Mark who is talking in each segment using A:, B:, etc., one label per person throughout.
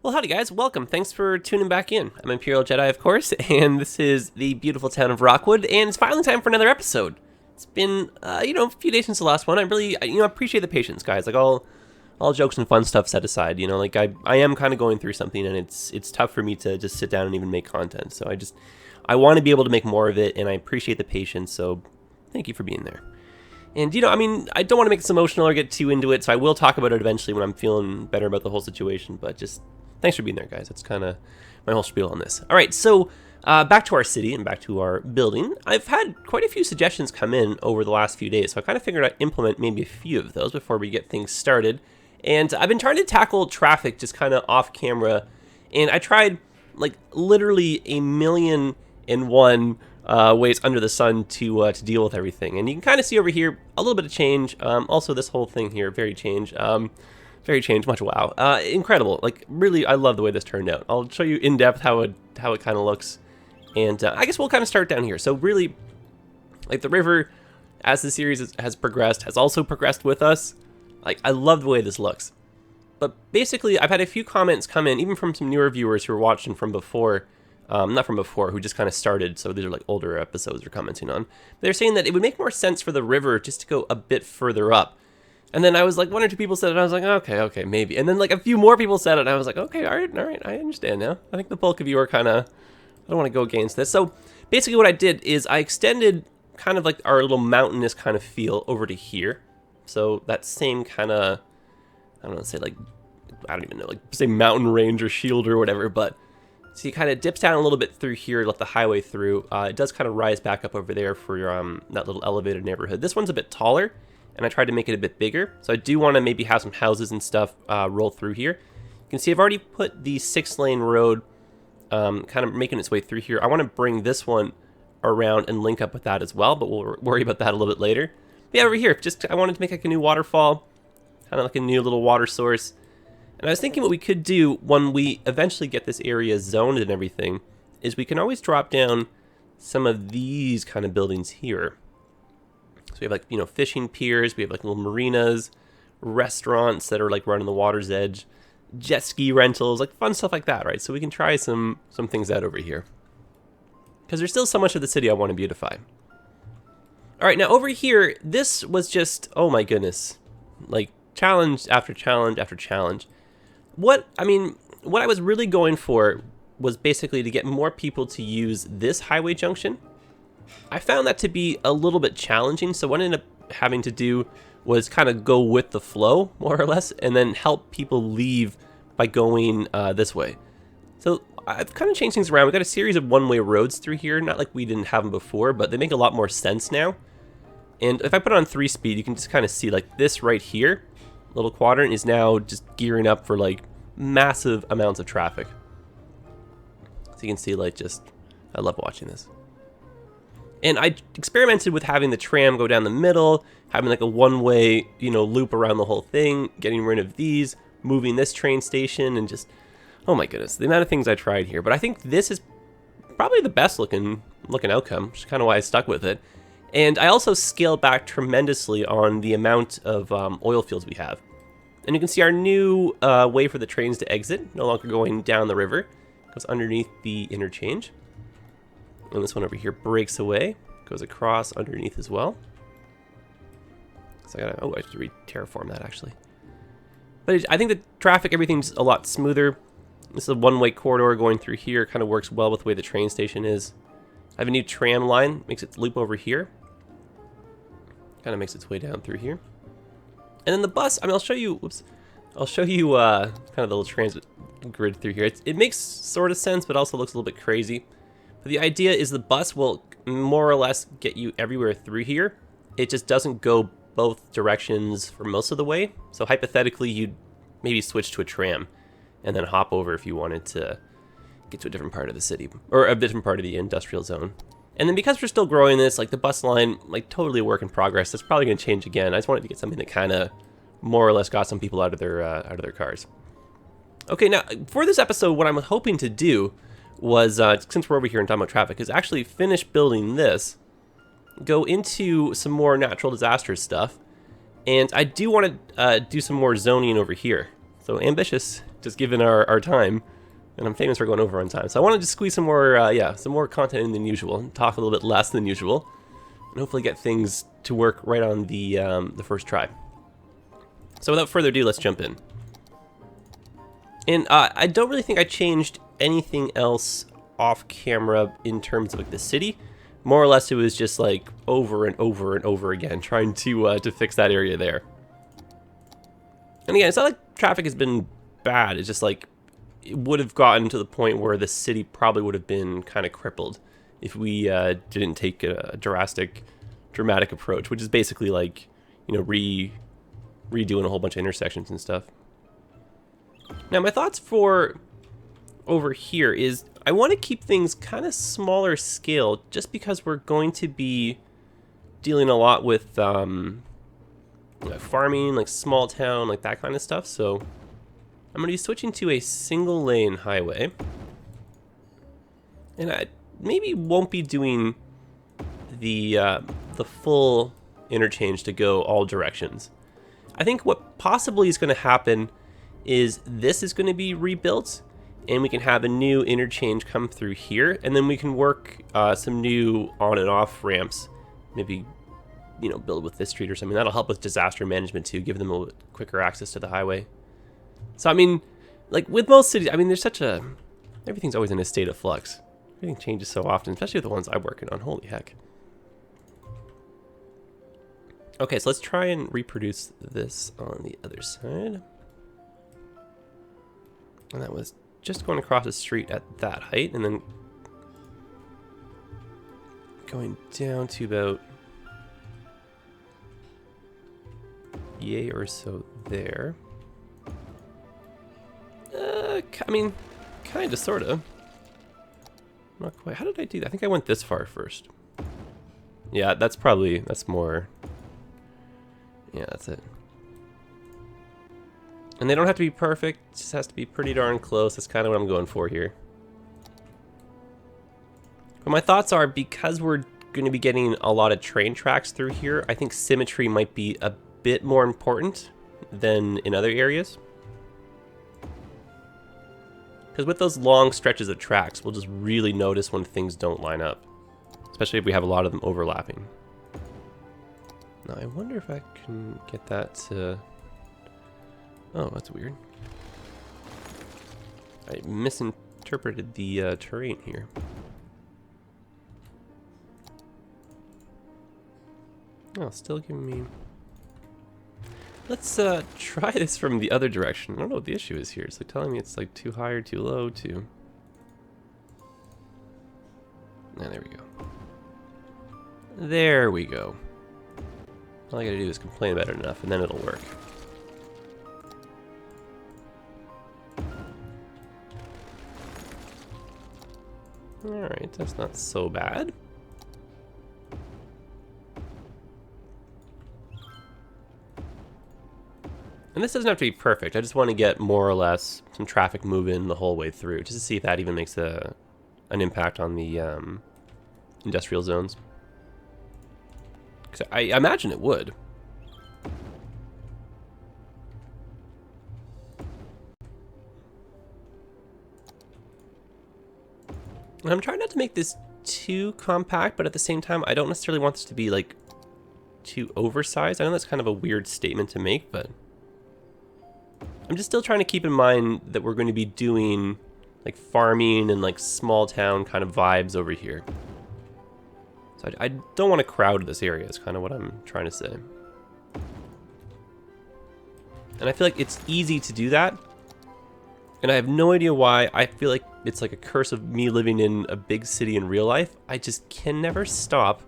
A: Well, howdy guys, welcome. Thanks for tuning back in. I'm ImperialJedi, of course, and this is the beautiful town of Rockwood, and it's finally time for another episode. It's been, a few days since the last one. I really, appreciate the patience, guys. Like, all jokes and fun stuff set aside, I am kind of going through something, and it's tough for me to just sit down and even make content. So I want to be able to make more of it, and I appreciate the patience, so thank you for being there. And, I don't want to make this emotional or get too into it, so I will talk about it eventually when I'm feeling better about the whole situation, but just thanks for being there, guys. That's kind of my whole spiel on this. All right, so back to our city and back to our building. I've had quite a few suggestions come in over the last few days, so I kind of figured I'd implement maybe a few of those before we get things started. And I've been trying to tackle traffic just kind of off camera, and I tried like literally 1,000,001 ways under the sun to deal with everything. And you can kind of see over here a little bit of change. Also, this whole thing here, very change. Very changed, much wow. Incredible. Like, really, I love the way this turned out. I'll show you in depth how it kind of looks. And I guess we'll kind of start down here. So really, like, the river, as the series has progressed, has also progressed with us. Like, I love the way this looks. But basically, I've had a few comments come in, even from some newer viewers who are watching from before. Not from before, who just kind of started. So these are like older episodes they're commenting on. They're saying that it would make more sense for the river just to go a bit further up. And then I was like, one or two people said it, and I was like, okay, maybe. And then like a few more people said it, and I was like, okay, all right, I understand now. I think the bulk of you are kind of, I don't want to go against this. So basically what I did is I extended kind of like our little mountainous kind of feel over to here. So that same kind of, I don't know, say like, I don't even know, like say mountain range or shield or whatever, but see, it kind of dips down a little bit through here, let the highway through. It does kind of rise back up over there for your, that little elevated neighborhood. This one's a bit taller, and I tried to make it a bit bigger. So I do want to maybe have some houses and stuff roll through here. You can see I've already put the 6-lane road kind of making its way through here. I want to bring this one around and link up with that as well, but we'll worry about that a little bit later. But yeah, over here, I wanted to make like a new waterfall, kind of like a new little water source. And I was thinking what we could do when we eventually get this area zoned and everything is we can always drop down some of these kind of buildings here. So we have like, fishing piers, we have like little marinas, restaurants that are like right on the water's edge, jet ski rentals, like fun stuff like that, right? So we can try some things out over here. Because there's still so much of the city I want to beautify. All right, now over here, this was just, oh my goodness, like challenge after challenge after challenge. What I was really going for was basically to get more people to use this highway junction. I found that to be a little bit challenging, so what I ended up having to do was kind of go with the flow, more or less, and then help people leave by going this way. So I've kind of changed things around. We've got a series of one-way roads through here, not like we didn't have them before, but they make a lot more sense now. And if I put it on 3-speed, you can just kind of see like this right here, little quadrant is now just gearing up for like massive amounts of traffic. So you can see like I love watching this. And I experimented with having the tram go down the middle, having like a one-way, loop around the whole thing, getting rid of these, moving this train station, and just, oh my goodness, the amount of things I tried here. But I think this is probably the best looking outcome, which is kind of why I stuck with it. And I also scaled back tremendously on the amount of oil fields we have. And you can see our new way for the trains to exit, no longer going down the river, goes underneath the interchange. And this one over here breaks away, goes across underneath as well. So I have to re-terraform that actually. But I think the traffic, everything's a lot smoother. This is a one-way corridor going through here, kind of works well with the way the train station is. I have a new tram line, makes its loop over here. Kind of makes its way down through here. And then the bus, I'll show you, kind of the little transit grid through here. It makes sort of sense, but also looks a little bit crazy. But the idea is the bus will more or less get you everywhere through here. It just doesn't go both directions for most of the way. So hypothetically, you'd maybe switch to a tram and then hop over if you wanted to get to a different part of the city or a different part of the industrial zone. And then because we're still growing this, like the bus line, like totally a work in progress. That's probably going to change again. I just wanted to get something that kind of more or less got some people out of their cars. Okay, now for this episode, what I'm hoping to do was, since we're over here and talking about traffic, is actually finish building this, go into some more natural disaster stuff, and I do want to do some more zoning over here. So ambitious just given our time. And I'm famous for going over on time. So I wanted to squeeze some more, some more content in than usual. Talk a little bit less than usual. And hopefully get things to work right on the first try. So without further ado, let's jump in. And I don't really think I changed anything else off camera in terms of like the city. More or less, it was just like over and over and over again, trying to fix that area there. And again, it's not like traffic has been bad. It's just like it would have gotten to the point where the city probably would have been kind of crippled if we didn't take a dramatic approach, which is basically like, you know, redoing a whole bunch of intersections and stuff. Now, my thoughts for over here is I want to keep things kind of smaller scale just because we're going to be dealing a lot with like farming, like small town, like that kind of stuff. So I'm going to be switching to a single lane highway. And I maybe won't be doing the full interchange to go all directions. I think what possibly is going to happen is this is going to be rebuilt and we can have a new interchange come through here, and then we can work some new on and off ramps, maybe, you know, build with this street or something. That'll help with disaster management too, give them a little bit quicker access to the highway. So I mean, like with most cities, I mean, there's everything's always in a state of flux. Everything changes so often, especially with the ones I'm working on. Holy heck. Okay, so let's try and reproduce this on the other side. And that was just going across the street at that height, and then going down to about yay or so there. I mean, kind of, sort of. Not quite. How did I do that? I think I went this far first. Yeah, that's more. Yeah, that's it. And they don't have to be perfect, it just has to be pretty darn close. That's kind of what I'm going for here. But my thoughts are, because we're going to be getting a lot of train tracks through here, I think symmetry might be a bit more important than in other areas. Because with those long stretches of tracks, we'll just really notice when things don't line up. Especially if we have a lot of them overlapping. Now, I wonder if I can get that to... Oh, that's weird. I misinterpreted the terrain here. Oh, still giving me... Let's try this from the other direction. I don't know what the issue is here. It's like telling me it's like too high or too low, too. Ah, there we go. There we go. All I gotta do is complain about it enough, and then it'll work. Alright, that's not so bad. And this doesn't have to be perfect. I just want to get more or less some traffic moving the whole way through, just to see if that even makes an impact on the industrial zones. Because I imagine it would. And I'm trying not to make this too compact, but at the same time, I don't necessarily want this to be like too oversized. I know that's kind of a weird statement to make, but I'm just still trying to keep in mind that we're going to be doing like farming and like small town kind of vibes over here. So I don't want to crowd this area, is kind of what I'm trying to say. And I feel like it's easy to do that. And I have no idea why. I feel like it's like a curse of me living in a big city in real life. I just can never stop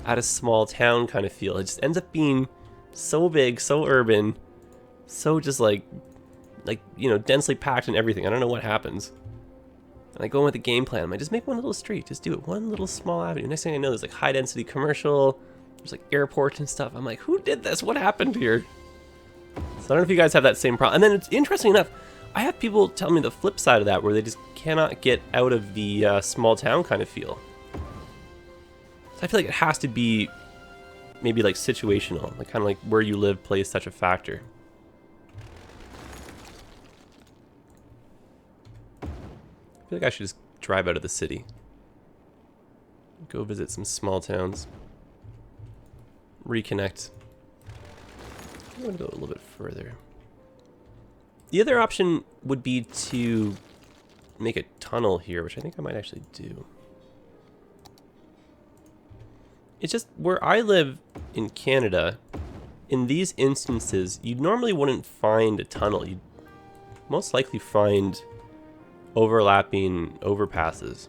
A: at a small town kind of feel. It just ends up being so big, so urban, so just like you know, densely packed and everything. I don't know what happens. And I go in with the game plan. I'm like, just make one little street. Just do it. One little small avenue. Next thing I know, there's like high density commercial. There's like airports and stuff. I'm like, who did this? What happened here? So I don't know if you guys have that same problem. And then it's interesting enough, I have people tell me the flip side of that, where they just cannot get out of the small town kind of feel. So I feel like it has to be maybe like situational, like kind of like where you live plays such a factor. I feel like I should just drive out of the city. Go visit some small towns. Reconnect. I'm gonna go a little bit further. The other option would be to make a tunnel here, which I think I might actually do. It's just where I live in Canada, in these instances, you normally wouldn't find a tunnel. You'd most likely find overlapping overpasses.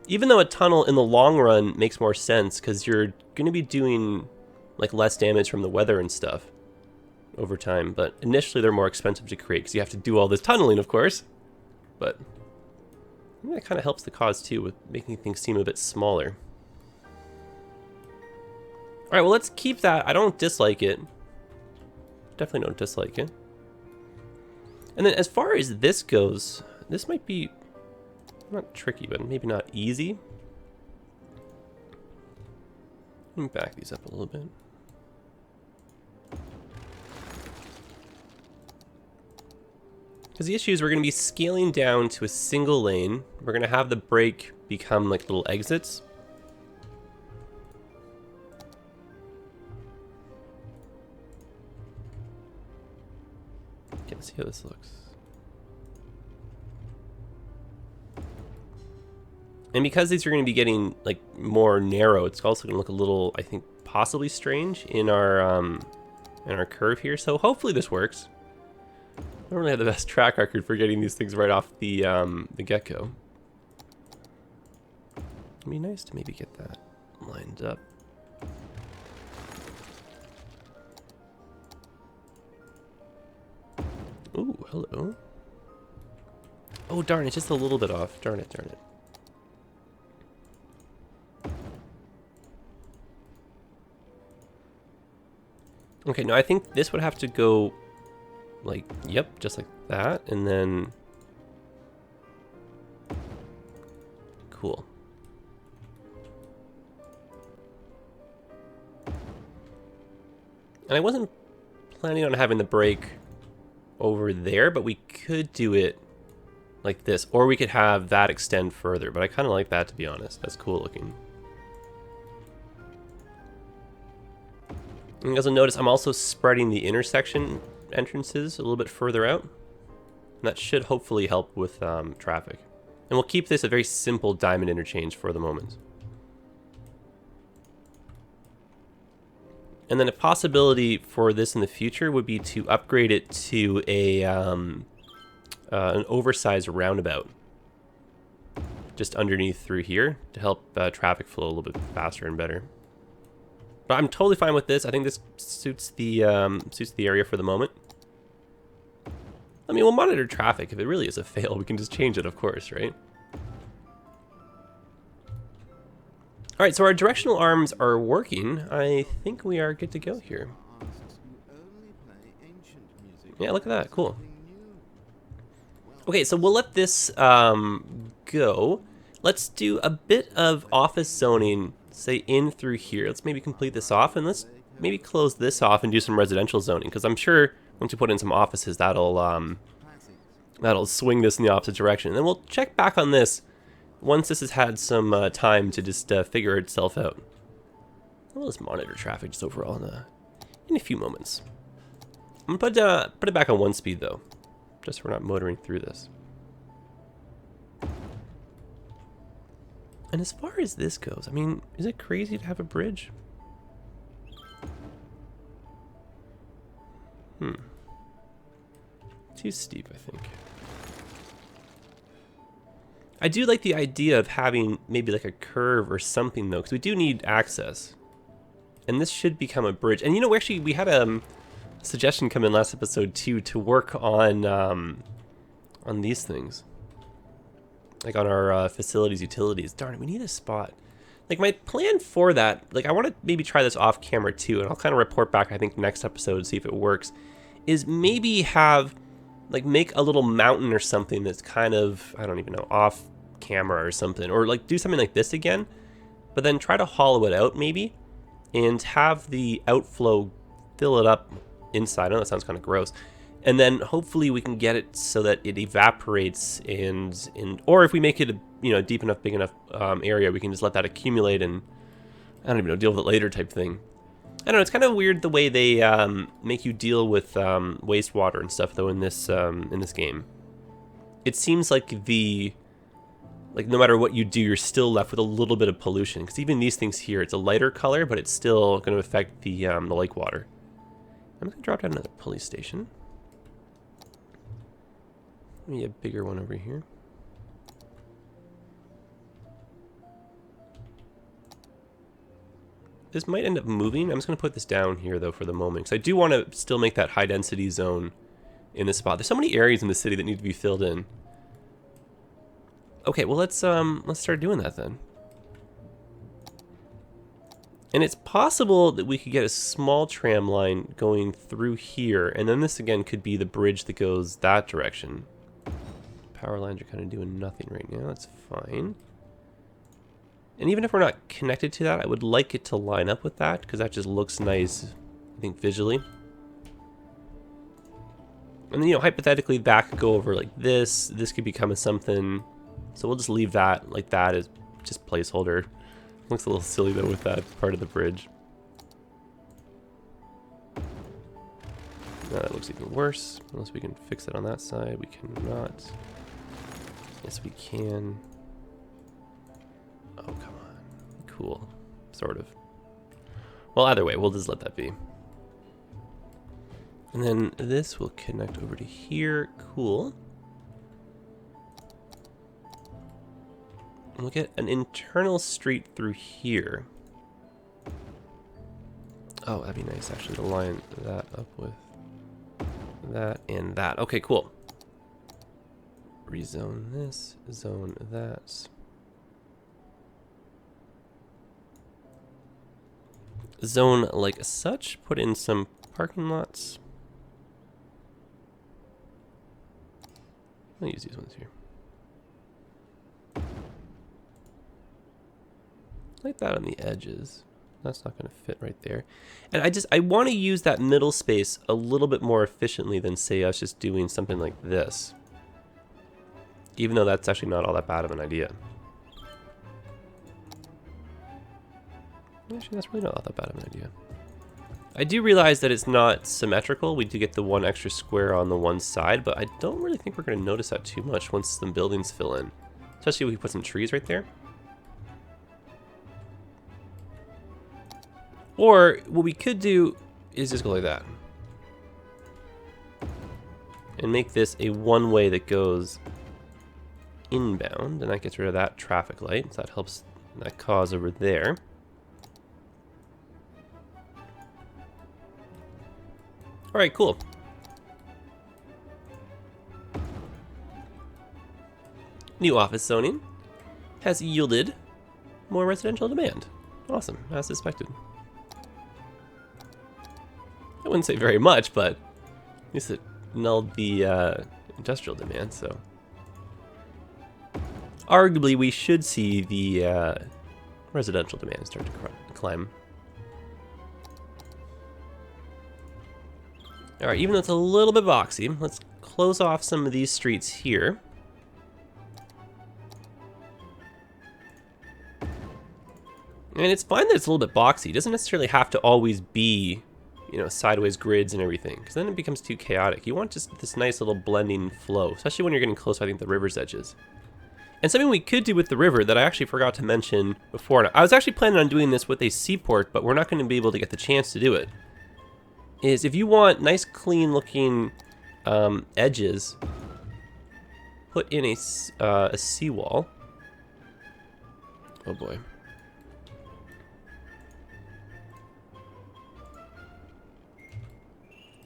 A: Even though a tunnel in the long run makes more sense because you're going to be doing like less damage from the weather and stuff over time, but initially they're more expensive to create because you have to do all this tunneling, of course. But I think that kind of helps the cause too with making things seem a bit smaller. All right, well, let's keep that. I don't dislike it. Definitely don't dislike it. And then as far as this goes, this might be not tricky, but maybe not easy. Let me back these up a little bit. Because the issue is we're going to be scaling down to a single lane. We're going to have the brake become like little exits. Okay, let's see how this looks. And because these are going to be getting like more narrow, it's also going to look a little, I think, possibly strange in our curve here. So hopefully this works. I don't really have the best track record for getting these things right off the get-go. It'd be nice to maybe get that lined up. Ooh, hello. Oh, darn, it's just a little bit off. Darn it, darn it. Okay, no, I think this would have to go like, yep, just like that, and then cool. And I wasn't planning on having the brake over there, but we could do it like this, or we could have that extend further, but I kind of like that, to be honest. That's cool looking. And you guys will notice I'm also spreading the intersection entrances a little bit further out. And that should hopefully help with traffic. And we'll keep this a very simple diamond interchange for the moment. And then a possibility for this in the future would be to upgrade it to a an oversized roundabout just underneath through here to help traffic flow a little bit faster and better. But I'm totally fine with this. I think this suits the area for the moment. I mean, we'll monitor traffic. If it really is a fail, we can just change it, of course, right? All right, so our directional arms are working. I think we are good to go here. Yeah, look at that. Cool. Okay, so we'll let this go. Let's do a bit of office zoning, say in through here. Let's maybe complete this off, and let's maybe close this off and do some residential zoning, because I'm sure once we put in some offices, that'll swing this in the opposite direction. And then we'll check back on this once this has had some time to just figure itself out. We'll just monitor traffic just overall in a few moments. I'm gonna put it back on 1 speed though, just so we're not motoring through this. And as far as this goes, I mean, is it crazy to have a bridge? Too steep, I think. I do like the idea of having maybe like a curve or something though, because we do need access. And this should become a bridge. And you know, we had a suggestion come in last episode too to work on these things. Like on our facilities utilities. Darn it, we need a spot. Like my plan for that, like I want to maybe try this off camera too, and I'll kind of report back, I think, next episode, see if it works, is maybe have, like, make a little mountain or something that's kind of, I don't even know, off camera or something, or like do something like this again, but then try to hollow it out maybe, and have the outflow fill it up inside. I know that sounds kind of gross. And then hopefully we can get it so that it evaporates, and or if we make it a deep enough, big enough area, we can just let that accumulate and I don't even know, deal with it later type thing. I don't know, it's kind of weird the way they make you deal with wastewater and stuff though in this game. It seems like no matter what you do, you're still left with a little bit of pollution, because even these things here, it's a lighter color, but it's still going to affect the lake water. I'm going to drop down another police station. Maybe a bigger one over here. This might end up moving. I'm just going to put this down here, though, for the moment, because I do want to still make that high-density zone in this spot. There's so many areas in the city that need to be filled in. Okay, well, let's start doing that, then. And it's possible that we could get a small tram line going through here, and then this, again, could be the bridge that goes that direction. Power lines are kind of doing nothing right now. That's fine. And even if we're not connected to that, I would like it to line up with that, because that just looks nice, I think, visually. And then, hypothetically, that could go over like this. This could become a something. So we'll just leave that like that as just placeholder. Looks a little silly, though, with that part of the bridge. Now that looks even worse. Unless we can fix it on that side. We cannot. Yes, we can. Oh, come on. Cool. Sort of. Well, either way, we'll just let that be. And then this will connect over to here. Cool. And we'll get an internal street through here. Oh, that'd be nice, actually, to line that up with that and that. Okay, cool. Rezone this, zone that. Zone like such, put in some parking lots. I'll use these ones here. Like that on the edges. That's not going to fit right there. And I want to use that middle space a little bit more efficiently than, say, us just doing something like this. Even though that's actually not all that bad of an idea. Actually, that's really not all that bad of an idea. I do realize that it's not symmetrical. We do get the one extra square on the one side, but I don't really think we're going to notice that too much once the buildings fill in. Especially if we put some trees right there. Or what we could do is just go like that. And make this a one-way that goes inbound, and that gets rid of that traffic light, so that helps that cause over there. Alright, cool. New office zoning has yielded more residential demand. Awesome, as suspected. I wouldn't say very much, but at least it nulled the industrial demand, so. Arguably, we should see the residential demand start to climb. Alright, even though it's a little bit boxy, let's close off some of these streets here. And it's fine that it's a little bit boxy. It doesn't necessarily have to always be, you know, sideways grids and everything, because then it becomes too chaotic. You want just this nice little blending flow, especially when you're getting close, I think, the river's edges. And something we could do with the river that I actually forgot to mention before, I was actually planning on doing this with a seaport, but we're not going to be able to get the chance to do it, is if you want nice, clean looking edges, put in a seawall. Oh boy.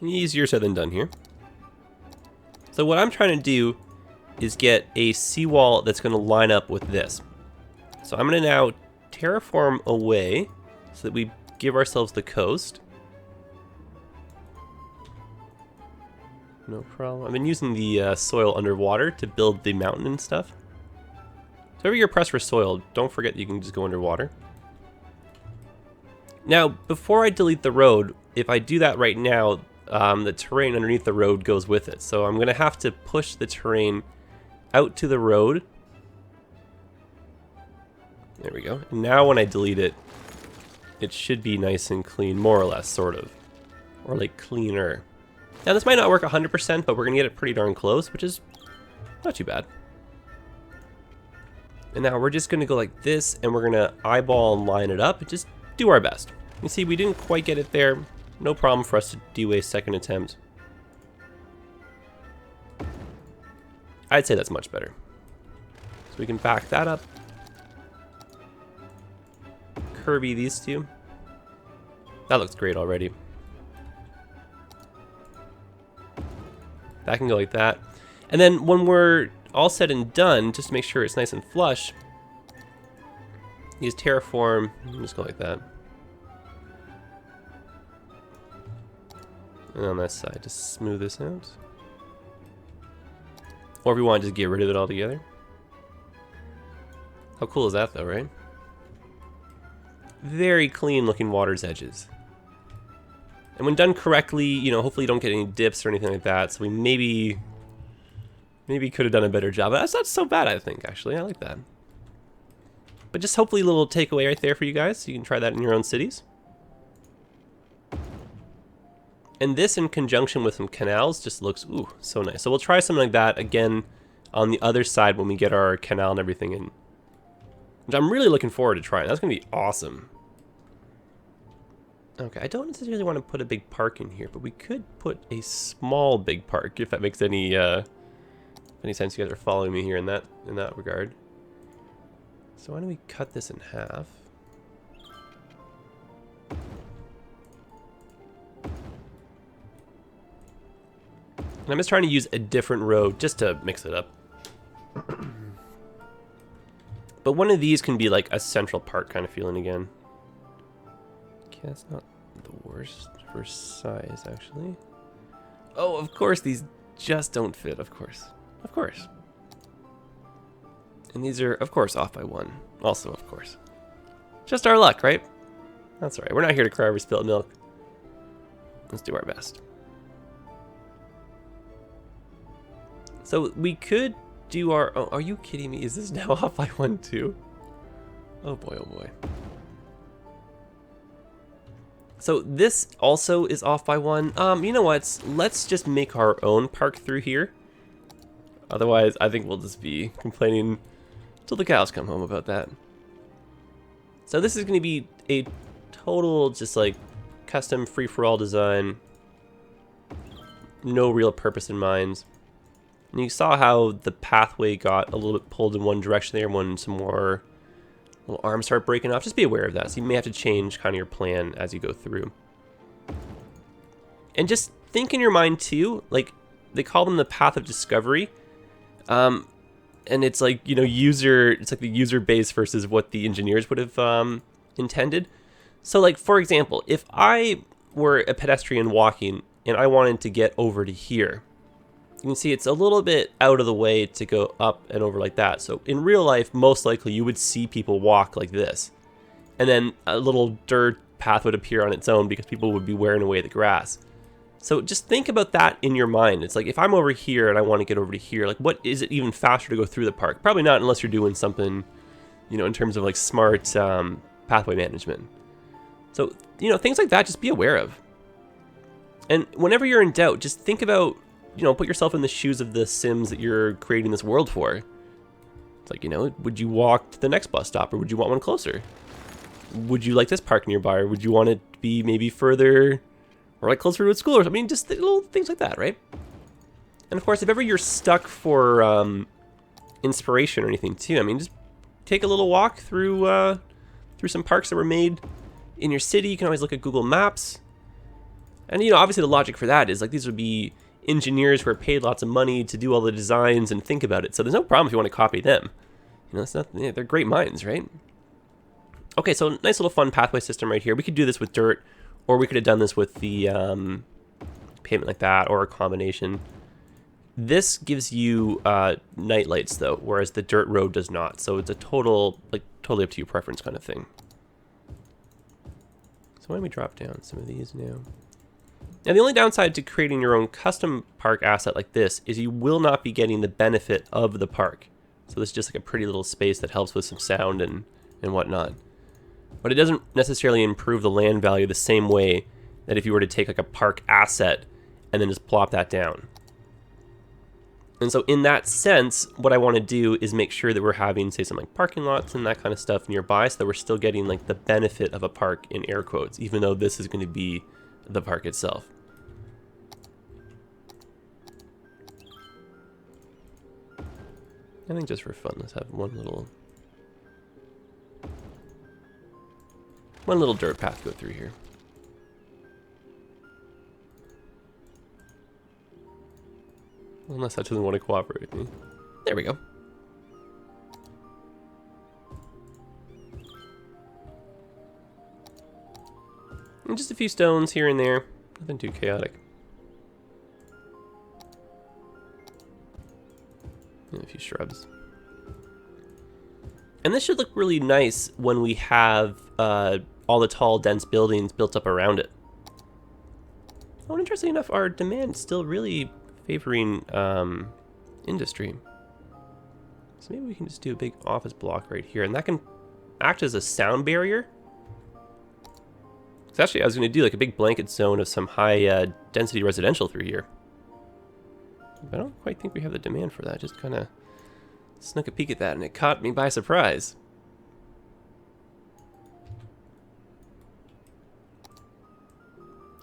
A: Easier said than done here. So what I'm trying to do is get a seawall that's going to line up with this. So I'm going to now terraform away so that we give ourselves the coast. No problem. I've been using the soil underwater to build the mountain and stuff. So whenever you're pressed for soil, don't forget that you can just go underwater. Now, before I delete the road, if I do that right now, the terrain underneath the road goes with it. So I'm going to have to push the terrain out to the road. There we go. And now when I delete it, it should be nice and clean, more or less, sort of. Or like cleaner. Now this might not work 100%, but we're going to get it pretty darn close, which is not too bad. And now we're just going to go like this, and we're going to eyeball and line it up and just do our best. You see, we didn't quite get it there. No problem for us to do a second attempt. I'd say that's much better. So we can back that up. Kirby these two. That looks great already. That can go like that. And then when we're all said and done, just to make sure it's nice and flush, use terraform, just go like that. And on this side, just smooth this out. Or if we want to just get rid of it altogether. How cool is that though, right? Very clean looking water's edges. And when done correctly, you know, hopefully you don't get any dips or anything like that. So we maybe could have done a better job. That's not so bad, I think, actually. I like that. But just hopefully a little takeaway right there for you guys. So you can try that in your own cities. And this in conjunction with some canals just looks, ooh, so nice. So we'll try something like that again on the other side when we get our canal and everything in. Which I'm really looking forward to trying. That's going to be awesome. Okay, I don't necessarily want to put a big park in here, but we could put a small big park if that makes any sense. You guys are following me here in that regard. So why don't we cut this in half? And I'm just trying to use a different road just to mix it up. But one of these can be like a central park kind of feeling again. Okay, that's not the worst for size, actually. Oh, of course, these just don't fit, of course. Of course. And these are, of course, off by 1. Also, of course. Just our luck, right? That's all right. We're not here to cry over spilled milk. Let's do our best. So we could do our... Oh, are you kidding me? Is this now off by 1 too? Oh boy, oh boy. So this also is off by 1. You know what? Let's just make our own park through here. Otherwise, I think we'll just be complaining till the cows come home about that. So this is going to be a total just like custom free-for-all design. No real purpose in mind. And you saw how the pathway got a little bit pulled in one direction there when some more little arms start breaking off. Just be aware of that. So you may have to change kind of your plan as you go through. And just think in your mind too, like they call them the path of discovery. And it's like, you know, it's like the user base versus what the engineers would have intended. So like, for example, if I were a pedestrian walking and I wanted to get over to here, you can see it's a little bit out of the way to go up and over like that. So in real life, most likely you would see people walk like this. And then a little dirt path would appear on its own because people would be wearing away the grass. So just think about that in your mind. It's like if I'm over here and I want to get over to here, like what is it even faster to go through the park? Probably not unless you're doing something, you know, in terms of like smart pathway management. So, you know, things like that, just be aware of. And whenever you're in doubt, just think about, you know, put yourself in the shoes of the Sims that you're creating this world for. It's like, you know, would you walk to the next bus stop or would you want one closer? Would you like this park nearby or would you want it to be maybe further or like closer to a school or something? I mean, just little things like that, right? And of course, if ever you're stuck for inspiration or anything too, I mean, just take a little walk through some parks that were made in your city. You can always look at Google Maps. And, you know, obviously the logic for that is like these would be engineers who are paid lots of money to do all the designs and think about it. So there's no problem if you want to copy them. You know, it's not, they're great minds, right? Okay, so nice little fun pathway system right here. We could do this with dirt, or we could have done this with the pavement like that, or a combination. This gives you night lights though, whereas the dirt road does not. So it's a totally up to your preference kind of thing. So why don't we drop down some of these now? Now, the only downside to creating your own custom park asset like this is you will not be getting the benefit of the park. So this is just like a pretty little space that helps with some sound and whatnot. But it doesn't necessarily improve the land value the same way that if you were to take like a park asset and then just plop that down. And so in that sense, what I want to do is make sure that we're having, say, some like parking lots and that kind of stuff nearby so that we're still getting like the benefit of a park in air quotes, even though this is going to be the park itself. I think just for fun, let's have one little dirt path go through here. Unless that doesn't want to cooperate with me. There we go. And just a few stones here and there. Nothing too chaotic. And a few shrubs. And this should look really nice when we have all the tall, dense buildings built up around it. Oh, and interestingly enough, our demand is still really favoring industry. So maybe we can just do a big office block right here, and that can act as a sound barrier. So actually, I was going to do like a big blanket zone of some high density residential through here. But I don't quite think we have the demand for that. Just kind of snuck a peek at that, and it caught me by surprise.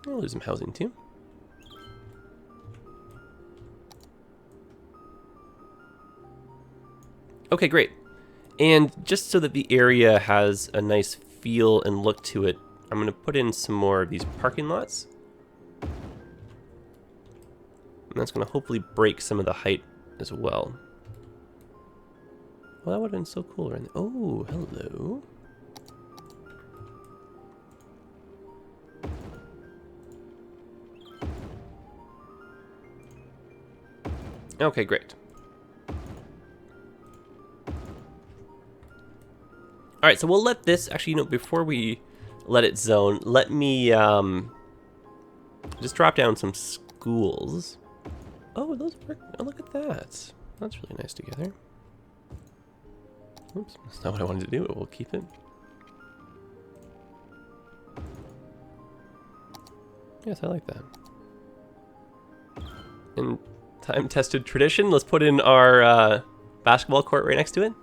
A: I'll lose some housing too. Okay, great. And just so that the area has a nice feel and look to it, I'm going to put in some more of these parking lots. And that's going to hopefully break some of the height as well. Well, that would have been so cool right there. Oh, hello. Okay, great. All right, so we'll let this, actually, you know, before we let it zone, let me just drop down some schools. Oh, those work. Oh, look at that. That's really nice together. Oops, that's not what I wanted to do, but we'll keep it. Yes, I like that. And time-tested tradition, let's put in our basketball court right next to it.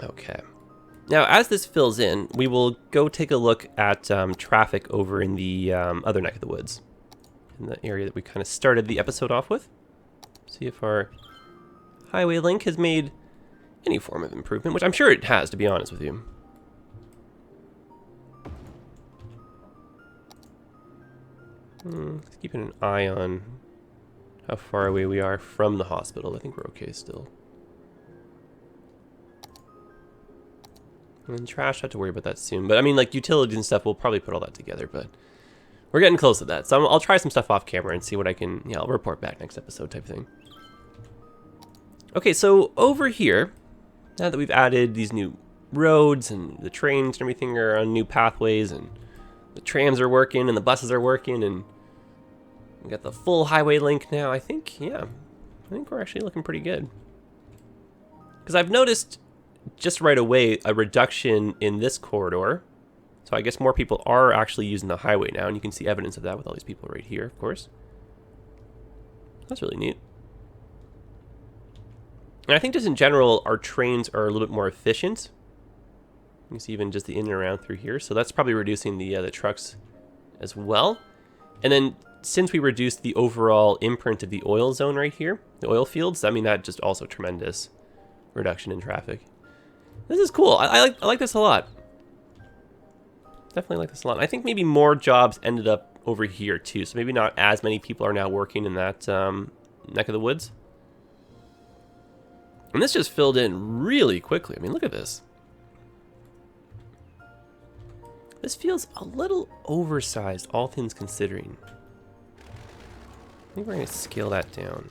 A: Okay. Now, as this fills in, we will go take a look at traffic over in the other neck of the woods, in the area that we kind of started the episode off with. See if our highway link has made any form of improvement, which I'm sure it has, to be honest with you. Just keeping an eye on how far away we are from the hospital. I think we're okay still. And trash, I have to worry about that soon. But I mean, like utilities and stuff, we'll probably put all that together. But we're getting close to that. So I'll try some stuff off camera and see what I can, yeah, I'll report back next episode type thing. Okay, so over here, now that we've added these new roads and the trains and everything are on new pathways and the trams are working and the buses are working and we got the full highway link now, I think, yeah, I think we're actually looking pretty good. Because I've noticed just right away a reduction in this corridor. So I guess more people are actually using the highway now, and you can see evidence of that with all these people right here, of course. That's really neat. And I think just in general, our trains are a little bit more efficient. You can see even just the in and around through here. So that's probably reducing the trucks as well. And then since we reduced the overall imprint of the oil zone right here, the oil fields, I mean, that just also tremendous reduction in traffic. This is cool. I like this a lot. Definitely like this a lot. I think maybe more jobs ended up over here too. So maybe not as many people are now working in that neck of the woods. And this just filled in really quickly. I mean, look at this. This feels a little oversized, all things considering. I think we're going to scale that down.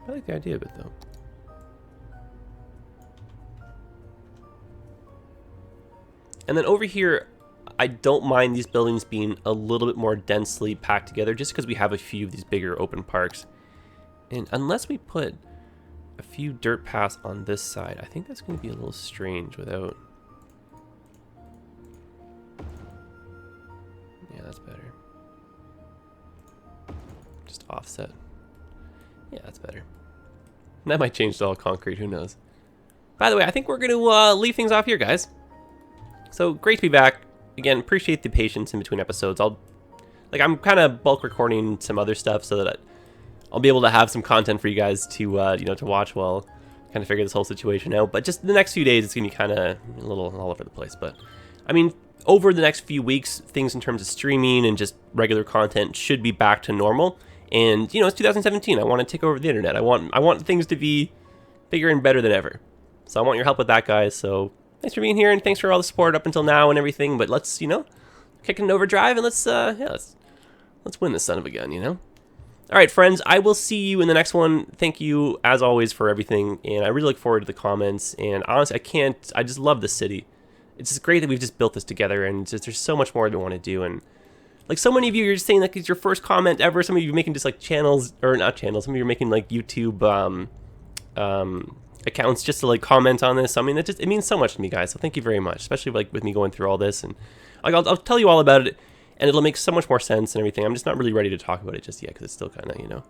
A: I like the idea of it, though. And then over here, I don't mind these buildings being a little bit more densely packed together just because we have a few of these bigger open parks. And unless we put a few dirt paths on this side, I think that's going to be a little strange without... Yeah, that's better. Just offset. Yeah, that's better. That might change to all concrete, who knows. By the way, I think we're going to leave things off here, guys. So, great to be back. Again, appreciate the patience in between episodes. I'm kind of bulk recording some other stuff so that I'll be able to have some content for you guys to, to watch while kind of figure this whole situation out. But just the next few days, it's going to be kind of a little all over the place. But, I mean, over the next few weeks, things in terms of streaming and just regular content should be back to normal. And, it's 2017. I want to take over the internet. I want things to be bigger and better than ever. So I want your help with that, guys. So thanks for being here, and thanks for all the support up until now and everything. But let's, kick it in overdrive, and let's win this son of a gun, All right, friends, I will see you in the next one. Thank you, as always, for everything, and I really look forward to the comments. And honestly, I just love this city. It's just great that we've just built this together, and there's so much more to want to do. And like, so many of you are just saying like it's your first comment ever. Some of you are making just like channels, or not channels. Some of you are making like YouTube accounts just to like comment on this. I mean, it means so much to me, guys. So thank you very much, especially like with me going through all this, and like I'll tell you all about it, and it'll make so much more sense and everything. I'm just not really ready to talk about it just yet because it's still kind of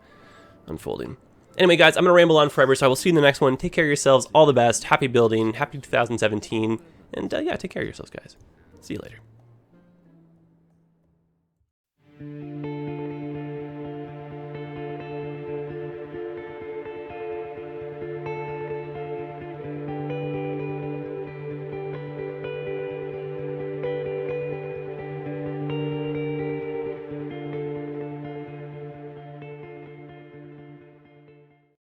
A: unfolding. Anyway, guys, I'm gonna ramble on forever, so I will see you in the next one. Take care of yourselves. All the best. Happy building. Happy 2017. And yeah, take care of yourselves, guys. See you later.